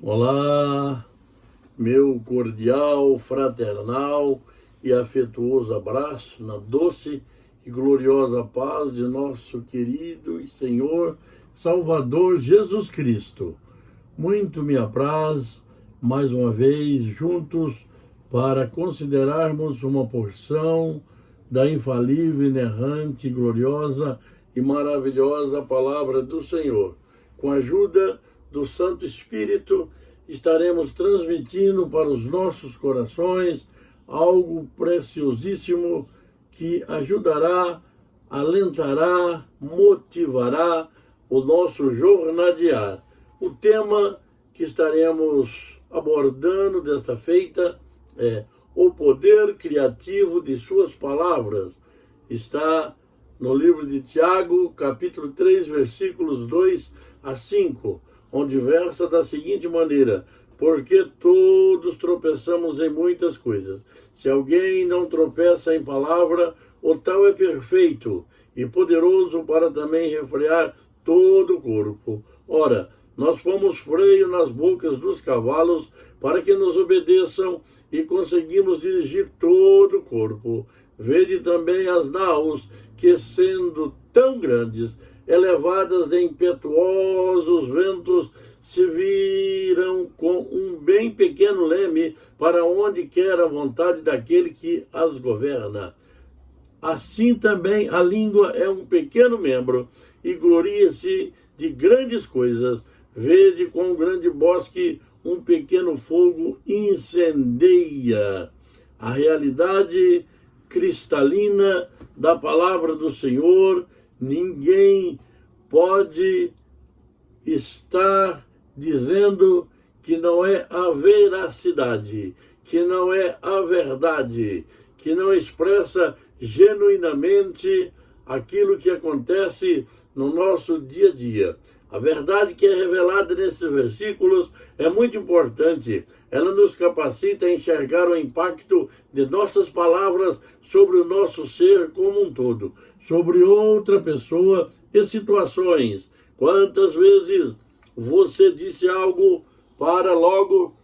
Olá, meu cordial, fraternal e afetuoso abraço na doce e gloriosa paz de nosso querido e Senhor Salvador Jesus Cristo. Muito me apraz, mais uma vez, juntos para considerarmos uma porção da infalível, inerrante, gloriosa e maravilhosa palavra do Senhor. Com a ajuda do Santo Espírito, estaremos transmitindo para os nossos corações algo preciosíssimo que ajudará, alentará, motivará o nosso jornadear. O tema que estaremos abordando desta feita é o poder criativo de suas palavras. Está no livro de Tiago, capítulo 3, versículos 2 a 5, onde versa da seguinte maneira: porque todos tropeçamos em muitas coisas. Se alguém não tropeça em palavra, o tal é perfeito e poderoso para também refrear todo o corpo. Ora, nós pomos freio nas bocas dos cavalos para que nos obedeçam e conseguimos dirigir todo o corpo. Vede também as naus que, sendo tão grandes, elevadas de impetuosos ventos, se viram com um bem pequeno leme para onde quer a vontade daquele que as governa. Assim também a língua é um pequeno membro e gloria-se de grandes coisas. Vede com um grande bosque um pequeno fogo incendeia. A realidade cristalina da palavra do Senhor, ninguém pode estar dizendo que não é a veracidade, que não é a verdade, que não expressa genuinamente aquilo que acontece no nosso dia a dia. A verdade que é revelada nesses versículos é muito importante. Ela nos capacita a enxergar o impacto de nossas palavras sobre o nosso ser como um todo, sobre outra pessoa e situações. Quantas vezes você disse algo para logo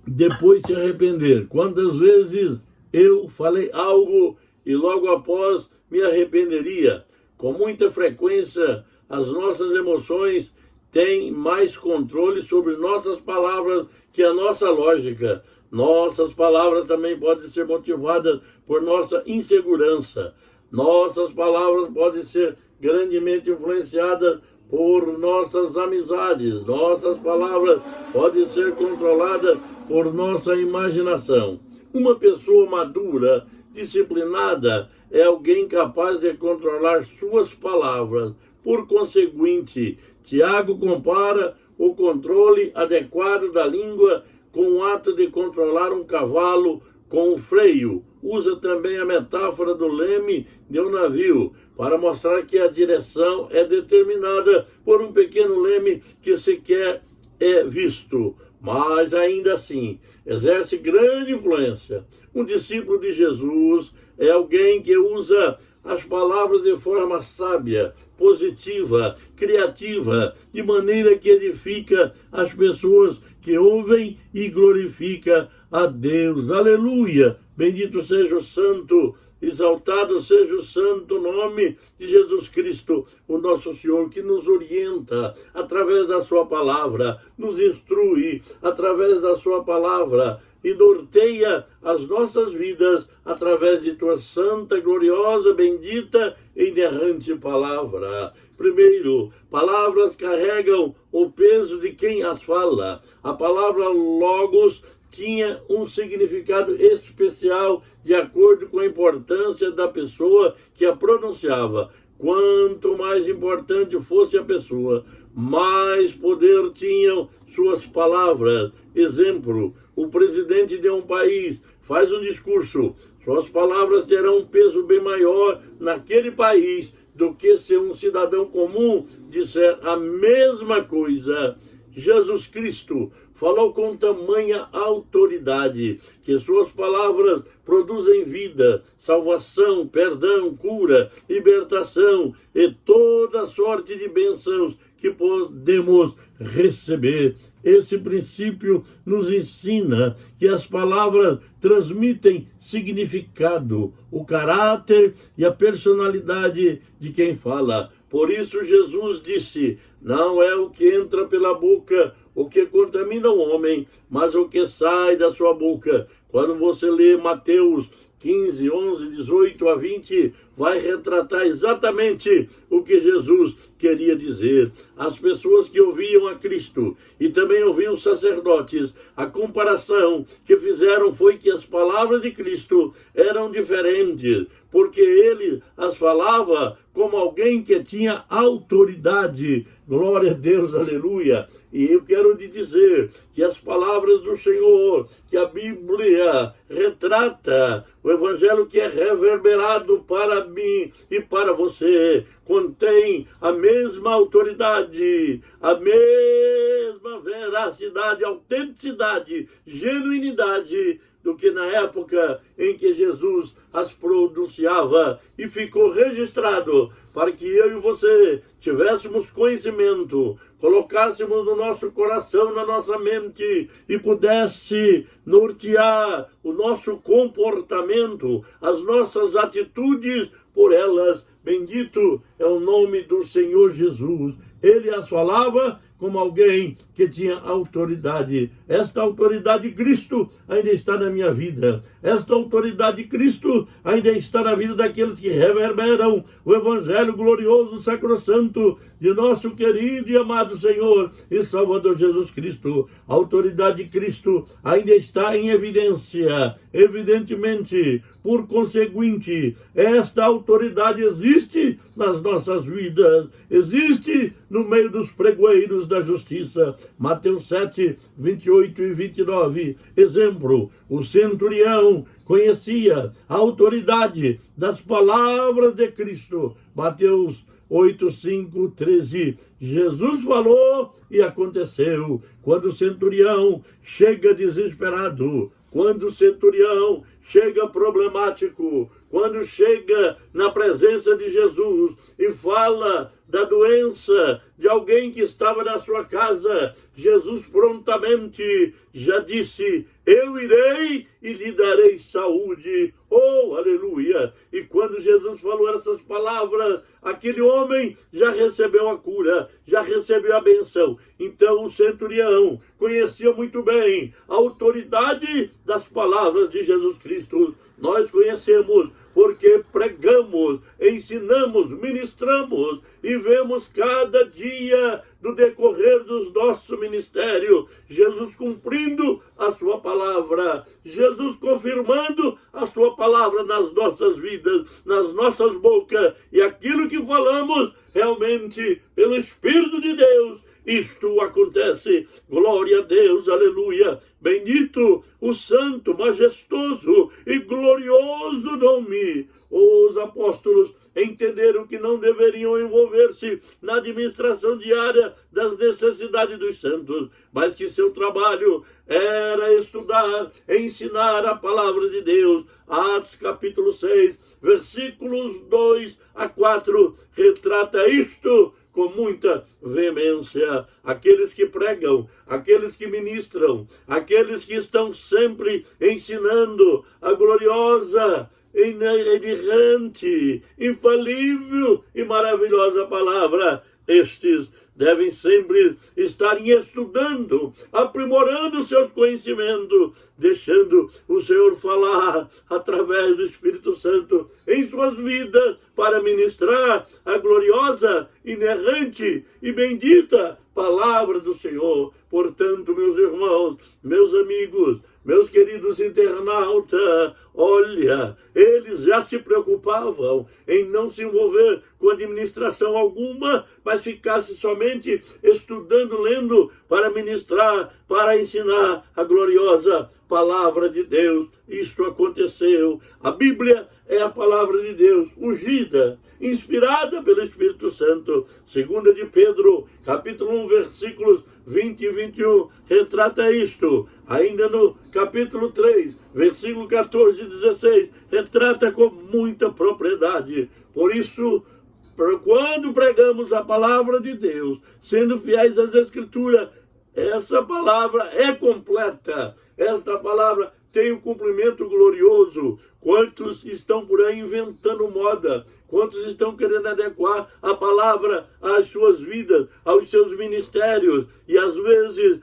depois se arrepender? Quantas vezes eu falei algo e logo após me arrependeria? Com muita frequência, as nossas emoções têm mais controle sobre nossas palavras que a nossa lógica. Nossas palavras também podem ser motivadas por nossa insegurança. Nossas palavras podem ser grandemente influenciadas por nossas amizades. Nossas palavras podem ser controladas por nossa imaginação. Uma pessoa madura, disciplinada, é alguém capaz de controlar suas palavras. Por conseguinte, Tiago compara o controle adequado da língua com o ato de controlar um cavalo com o freio. Usa também a metáfora do leme de um navio para mostrar que a direção é determinada por um pequeno leme que sequer é visto, mas ainda assim exerce grande influência. Um discípulo de Jesus é alguém que usa as palavras de forma sábia, positiva, criativa, de maneira que edifica as pessoas que ouvem e glorifica a Deus. Aleluia! Bendito seja o santo, exaltado seja o santo nome de Jesus Cristo, o nosso Senhor, que nos orienta através da sua palavra, nos instrui através da sua palavra e norteia as nossas vidas através de tua santa, gloriosa, bendita e inerrante palavra. Primeiro, palavras carregam o peso de quem as fala. A palavra logos tinha um significado especial de acordo com a importância da pessoa que a pronunciava. Quanto mais importante fosse a pessoa, mais poder tinham suas palavras. Exemplo, o presidente de um país faz um discurso. Suas palavras terão um peso bem maior naquele país do que se um cidadão comum disser a mesma coisa. Jesus Cristo falou com tamanha autoridade que suas palavras produzem vida, salvação, perdão, cura, libertação e toda sorte de bênçãos que podemos receber. Esse princípio nos ensina que as palavras transmitem significado, o caráter e a personalidade de quem fala. Por isso Jesus disse: não é o que entra pela boca o que contamina o homem, mas o que sai da sua boca. Quando você lê Mateus 15, 11, 18 a 20, vai retratar exatamente o que Jesus queria dizer. As pessoas que ouviam a Cristo e também ouviam os sacerdotes, a comparação que fizeram foi que as palavras de Cristo eram diferentes, porque ele as falava como alguém que tinha autoridade. Glória a Deus, aleluia. E eu quero lhe dizer que as palavras do Senhor, que a Bíblia retrata, o Evangelho que é reverberado para mim e para você, contém a mesma autoridade, a mesma veracidade, autenticidade, genuinidade do que na época em que Jesus as pronunciava, e ficou registrado para que eu e você tivéssemos conhecimento, colocássemos no nosso coração, na nossa mente, e pudesse nortear o nosso comportamento, as nossas atitudes por elas. Bendito é o nome do Senhor Jesus. Ele as falava como alguém que tinha autoridade. Esta autoridade de Cristo ainda está na minha vida. Esta autoridade de Cristo ainda está na vida daqueles que reverberam o Evangelho glorioso, sacrossanto de nosso querido e amado Senhor e Salvador Jesus Cristo. A autoridade de Cristo ainda está em evidência. Evidentemente, por conseguinte, esta autoridade existe nas nossas vidas, existe no meio dos pregoeiros da justiça. Mateus 7, 28 e 29. Exemplo, o centurião conhecia a autoridade das palavras de Cristo. Mateus 8, 5, 13. Jesus falou e aconteceu. Quando o centurião chega desesperado, quando o centurião chega problemático, quando chega na presença de Jesus e fala da doença de alguém que estava na sua casa, Jesus prontamente já disse: eu irei e lhe darei saúde. Oh, aleluia! E quando Jesus falou essas palavras, aquele homem já recebeu a cura, já recebeu a benção. Então o centurião conhecia muito bem a autoridade das palavras de Jesus Cristo. Nós conhecemos porque pregamos, ensinamos, ministramos e vemos cada dia do decorrer do nosso ministério Jesus cumprindo a sua palavra, Jesus confirmando a sua palavra nas nossas vidas, nas nossas bocas, e aquilo que falamos realmente pelo Espírito de Deus, isto acontece. Glória a Deus, aleluia. Bendito o santo, majestoso e glorioso nome. Os apóstolos entenderam que não deveriam envolver-se na administração diária das necessidades dos santos, mas que seu trabalho era estudar, ensinar a palavra de Deus. Atos capítulo 6, versículos 2 a 4, retrata isto com muita veemência. Aqueles que pregam, aqueles que ministram, aqueles que estão sempre ensinando a gloriosa, inerrante, infalível e maravilhosa palavra, estes devem sempre estar estudando, aprimorando seus conhecimentos, deixando o Senhor falar através do Espírito Santo em suas vidas para ministrar a gloriosa, inerrante e bendita palavra do Senhor. Portanto, meus irmãos, meus amigos, meus queridos internautas, olha, eles já se preocupavam em não se envolver com administração alguma, mas ficasse somente estudando, lendo, para ministrar, para ensinar a gloriosa palavra de Deus. Isto aconteceu. A Bíblia é a palavra de Deus, ungida, inspirada pelo Espírito Santo. 2 de Pedro, capítulo 1, versículos 20 e 21, retrata isto. Ainda no capítulo 3, versículo 14 e 16, retrata com muita propriedade. Por isso, quando pregamos a palavra de Deus, sendo fiéis às Escrituras, essa palavra é completa. Esta palavra tem um cumprimento glorioso. Quantos estão por aí inventando moda? Quantos estão querendo adequar a palavra às suas vidas, aos seus ministérios? E às vezes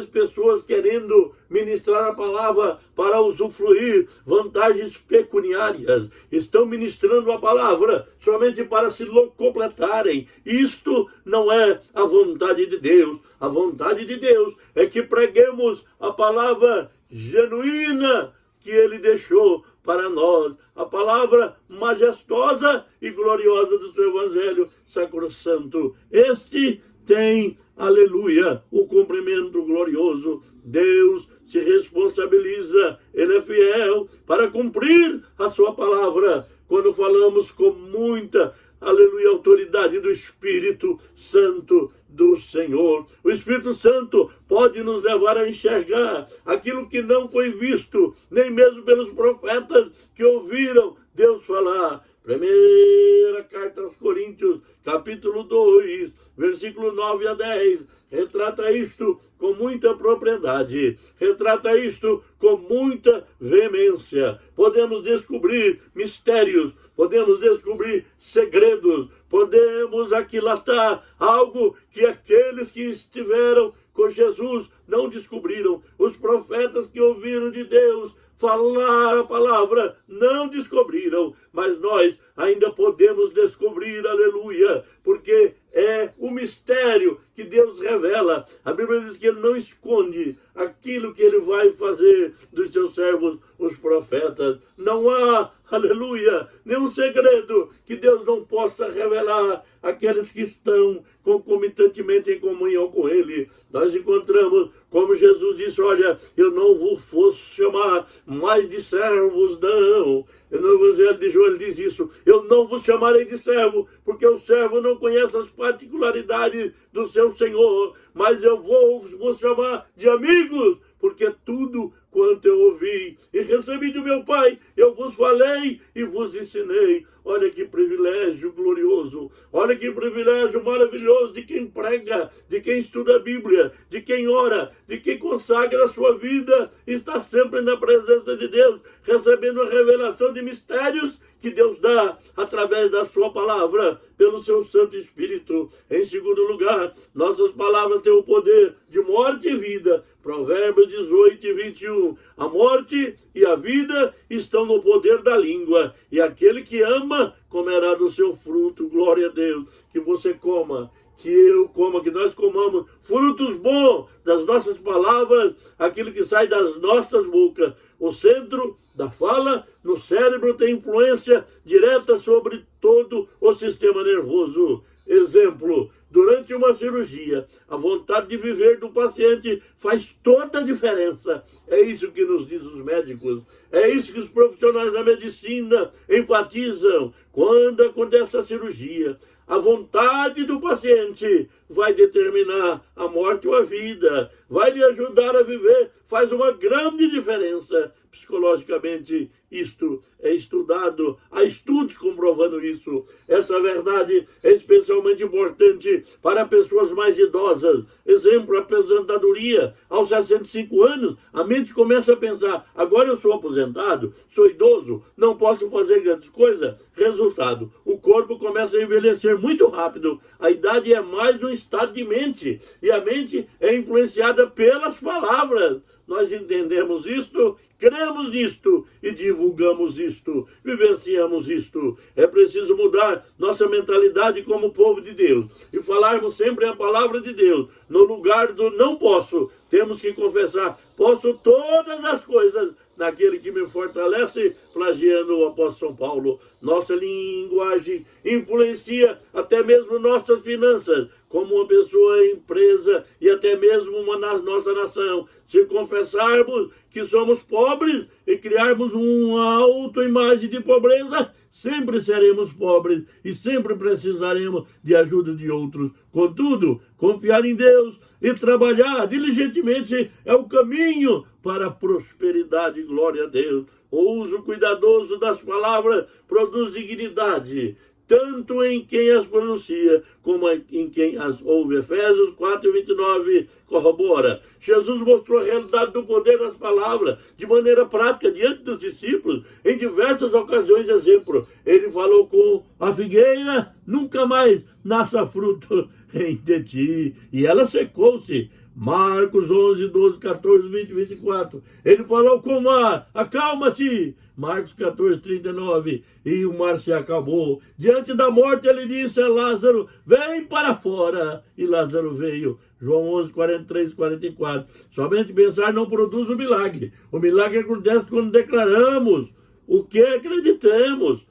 pessoas querendo ministrar a palavra para usufruir vantagens pecuniárias. Estão ministrando a palavra somente para se completarem. Isto não é a vontade de Deus. A vontade de Deus é que preguemos a palavra genuína que Ele deixou para nós, a palavra majestosa e gloriosa do seu Evangelho sacrossanto. Este tem, aleluia, o cumprimento glorioso. Deus se responsabiliza, Ele é fiel para cumprir a sua palavra. Quando falamos com muita, aleluia, autoridade do Espírito Santo do Senhor. O Espírito Santo pode nos levar a enxergar aquilo que não foi visto, nem mesmo pelos profetas que ouviram Deus falar. Primeira carta aos Coríntios, capítulo 2, versículo 9 a 10, retrata isto com muita propriedade, retrata isto com muita veemência. Podemos descobrir mistérios, podemos descobrir segredos, podemos aquilatar algo que aqueles que estiveram com Jesus não descobriram. Os profetas que ouviram de Deus falar a palavra não descobriram, mas nós ainda podemos descobrir, aleluia, porque é o mistério que Deus revela. A Bíblia diz que Ele não esconde aquilo que Ele vai fazer dos seus servos, os profetas. Não há, aleluia, nenhum segredo que Deus não possa revelar àqueles que estão concomitantemente em comunhão com Ele. Nós encontramos, como Jesus disse, olha, eu não vos fosse chamar mais de servos, não. No Evangelho de João ele diz isso, eu não vos chamarei de servo, porque o servo não conhece as particularidades do seu Senhor, mas eu vou vos chamar de amigos, porque tudo quanto eu ouvi e recebi do meu Pai, eu vos falei e vos ensinei. Olha que privilégio glorioso, olha que privilégio maravilhoso de quem prega, de quem estuda a Bíblia, de quem ora, de quem consagra a sua vida, está sempre na presença de Deus, recebendo a revelação de mistérios que Deus dá através da sua palavra, pelo seu Santo Espírito. Em segundo lugar, nossas palavras têm o poder de morte e vida. Provérbios 18 e 21. A morte e a vida estão no poder da língua, e aquele que ama comerá do seu fruto. Glória a Deus. Que você coma, que eu coma, que nós comamos frutos bons das nossas palavras, aquilo que sai das nossas bocas. O centro da fala no cérebro tem influência direta sobre todo o sistema nervoso. Exemplo, durante uma cirurgia, a vontade de viver do paciente faz toda a diferença. É isso que nos diz os médicos. É isso que os profissionais da medicina enfatizam. Quando acontece a cirurgia, a vontade do paciente vai determinar a morte ou a vida, vai lhe ajudar a viver, faz uma grande diferença. Psicologicamente, isto é estudado, há estudos comprovando isso. Essa verdade é especialmente importante para pessoas mais idosas. Exemplo, a aposentadoria. Aos 65 anos, a mente começa a pensar, agora eu sou aposentado, sou idoso, não posso fazer grandes coisas. Resultado, o corpo começa a envelhecer muito rápido. A idade é mais um estado de mente, e a mente é influenciada pelas palavras. Nós entendemos isto, cremos nisto e divulgamos isto, vivenciamos isto. É preciso mudar nossa mentalidade como povo de Deus e falarmos sempre a palavra de Deus. No lugar do não posso, temos que confessar, posso todas as coisas naquele que me fortalece, plagiando o apóstolo São Paulo. Nossa linguagem influencia até mesmo nossas finanças, como uma pessoa, empresa e até mesmo nossa nação. Se confessarmos que somos pobres e criarmos uma autoimagem de pobreza, sempre seremos pobres e sempre precisaremos de ajuda de outros. Contudo, confiar em Deus e trabalhar diligentemente é o caminho para a prosperidade. Glória a Deus. O uso cuidadoso das palavras produz dignidade, tanto em quem as pronuncia, como em quem as ouve. Efésios 4:29 corrobora. Jesus mostrou a realidade do poder das palavras de maneira prática diante dos discípulos, em diversas ocasiões. Exemplo, ele falou com a figueira: nunca mais nasça fruto em ti, e ela secou-se. Marcos 11, 12, 14, 20, 24. Ele falou com o mar: acalma-te. Marcos 14, 39. E o mar se acabou. Diante da morte, ele disse a Lázaro: vem para fora. E Lázaro veio. João 11, 43, 44. Somente pensar não produz o milagre. O milagre acontece quando declaramos o que acreditamos.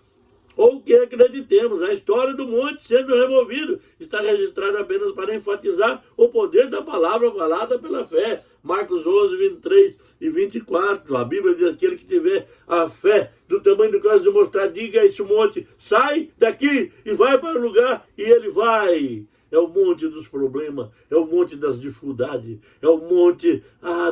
Ou que acreditemos. A história do monte sendo removido está registrada apenas para enfatizar o poder da palavra falada pela fé. Marcos 11, 23 e 24. A Bíblia diz: aquele que tiver a fé do tamanho do caso de mostrar, diga a esse monte: sai daqui e vai para o lugar, e ele vai. É o monte dos problemas, é o monte das dificuldades, é o monte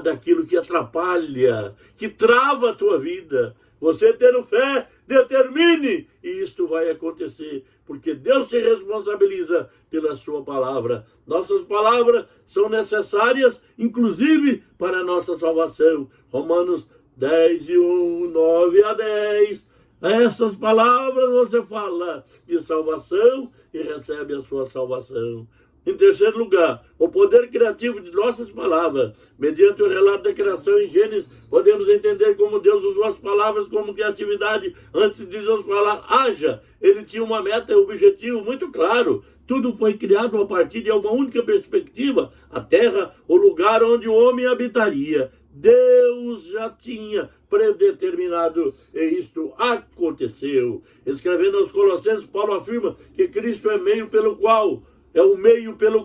daquilo que atrapalha, que trava a tua vida. Você tendo fé, determine, e isto vai acontecer, porque Deus se responsabiliza pela sua palavra. Nossas palavras são necessárias, inclusive, para a nossa salvação. Romanos 10 e 1, 9 a 10. Essas palavras você fala de salvação e recebe a sua salvação. Em terceiro lugar, o poder criativo de nossas palavras. Mediante o relato da criação em Gênesis, podemos entender como Deus usou as palavras como criatividade. Antes de Deus falar, haja, ele tinha uma meta e um objetivo muito claro. Tudo foi criado a partir de uma única perspectiva: a terra, o lugar onde o homem habitaria. Deus já tinha predeterminado, e isto aconteceu. Escrevendo aos Colossenses, Paulo afirma que Cristo é o meio pelo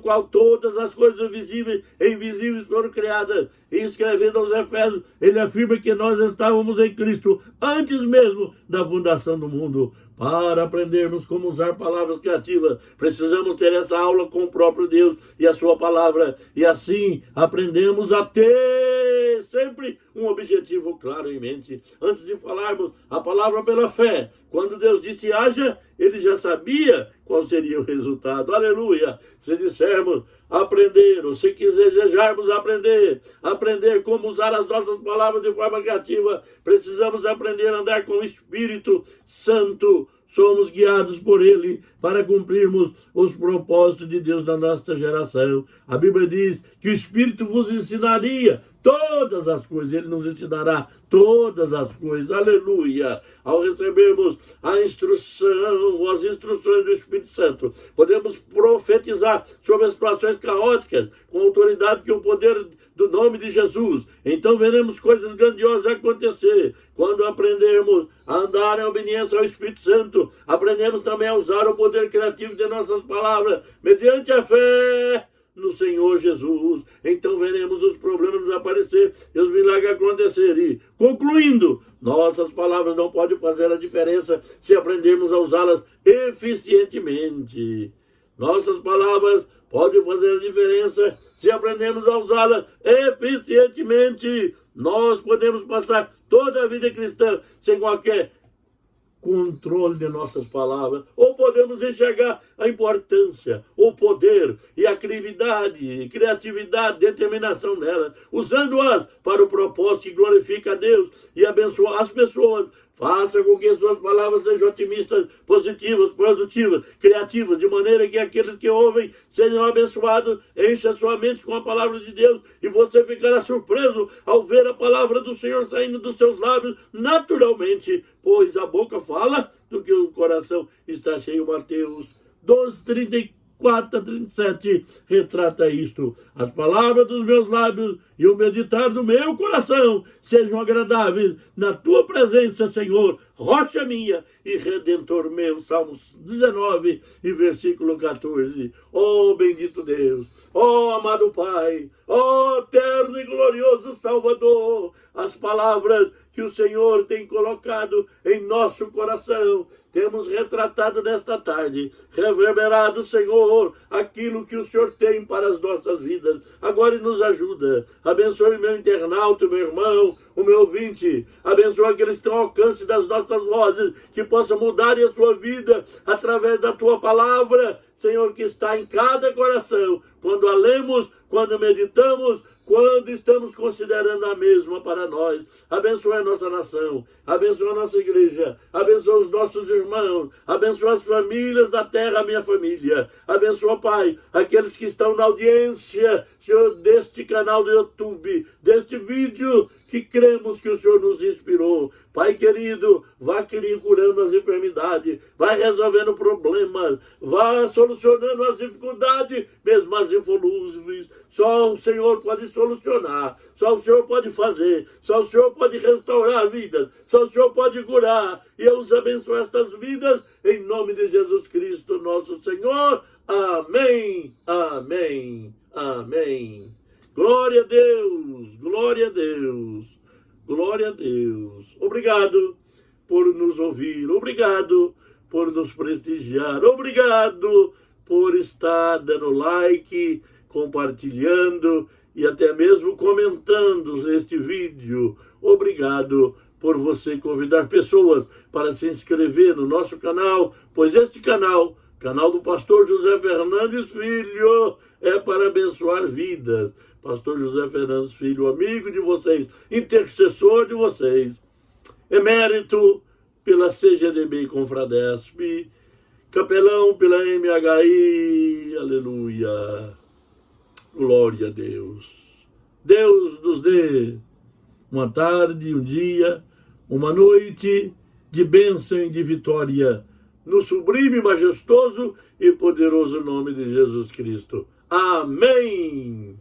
qual todas as coisas visíveis e invisíveis foram criadas. E escrevendo aos Efésios, ele afirma que nós estávamos em Cristo antes mesmo da fundação do mundo. Para aprendermos como usar palavras criativas, precisamos ter essa aula com o próprio Deus e a sua palavra. E assim aprendemos a ter sempre um objetivo claro em mente. Antes de falarmos a palavra pela fé, quando Deus disse haja, ele já sabia qual seria o resultado. Aleluia! Se dissermos aprender, ou se desejarmos aprender como usar as nossas palavras de forma criativa, precisamos aprender a andar com o Espírito Santo. Somos guiados por ele para cumprirmos os propósitos de Deus na nossa geração. A Bíblia diz que o Espírito vos ensinaria todas as coisas. Ele nos ensinará todas as coisas. Aleluia! Ao recebermos as instruções do Espírito Santo, podemos profetizar sobre as situações caóticas com a autoridade que o poder do nome de Jesus. Então veremos coisas grandiosas acontecer. Quando aprendermos a andar em obediência ao Espírito Santo, aprendemos também a usar o poder criativo de nossas palavras, mediante a fé no Senhor Jesus. Então veremos os problemas desaparecer e os milagres acontecer. E, concluindo, nossas palavras não podem fazer a diferença se aprendermos a usá-las eficientemente. Nossas palavras podem fazer a diferença se aprendemos a usá-las eficientemente. Nós podemos passar toda a vida cristã sem qualquer controle de nossas palavras, ou podemos enxergar a importância, o poder e a criatividade, determinação delas, usando-as para o propósito que glorifica a Deus e abençoa as pessoas. Faça com que suas palavras sejam otimistas, positivas, produtivas, criativas, de maneira que aqueles que ouvem sejam abençoados. Encha sua mente com a palavra de Deus e você ficará surpreso ao ver a palavra do Senhor saindo dos seus lábios naturalmente, pois a boca fala do que o coração está cheio. Mateus 12, 34 a 37 retrata isto. As palavras dos meus lábios e o meditar do meu coração sejam agradáveis na tua presença, Senhor, rocha minha e redentor meu. Salmos 19 e versículo 14. Oh, bendito Deus, oh, amado Pai, oh, eterno e glorioso Salvador, as palavras que o Senhor tem colocado em nosso coração, temos retratado nesta tarde, reverberado, Senhor, aquilo que o Senhor tem para as nossas vidas. Agora nos ajuda, abençoe meu internauta, meu irmão, o meu ouvinte, abençoe aqueles que estão ao alcance das nossas nossas vozes, que possa mudar a sua vida através da tua palavra, Senhor, que está em cada coração, quando a lemos, quando meditamos, quando estamos considerando a mesma para nós. Abençoa a nossa nação, abençoa a nossa igreja, abençoa os nossos irmãos, abençoa as famílias da terra, a minha família. Abençoa, Pai, aqueles que estão na audiência, Senhor, deste canal do YouTube, deste vídeo que cremos que o Senhor nos inspirou. Pai querido, vá curando as enfermidades, vai resolvendo problemas, vá solucionando as dificuldades, mesmo as insolúveis. Só o Senhor pode solucionar, só o Senhor pode fazer, só o Senhor pode restaurar vidas, só o Senhor pode curar. E eu os abençoo estas vidas, em nome de Jesus Cristo, nosso Senhor. Amém, amém, amém. Glória a Deus, glória a Deus, glória a Deus. Obrigado por nos ouvir, obrigado por nos prestigiar, obrigado por estar dando like, compartilhando e até mesmo comentando este vídeo. Obrigado por você convidar pessoas para se inscrever no nosso canal, pois este canal do Pastor José Fernandes Filho, é para abençoar vidas. Pastor José Fernandes Filho, amigo de vocês, intercessor de vocês, emérito pela CGDB e Confradesp, capelão pela MHI, aleluia, glória a Deus. Deus nos dê uma tarde, um dia, uma noite de bênção e de vitória, no sublime, majestoso e poderoso nome de Jesus Cristo. Amém!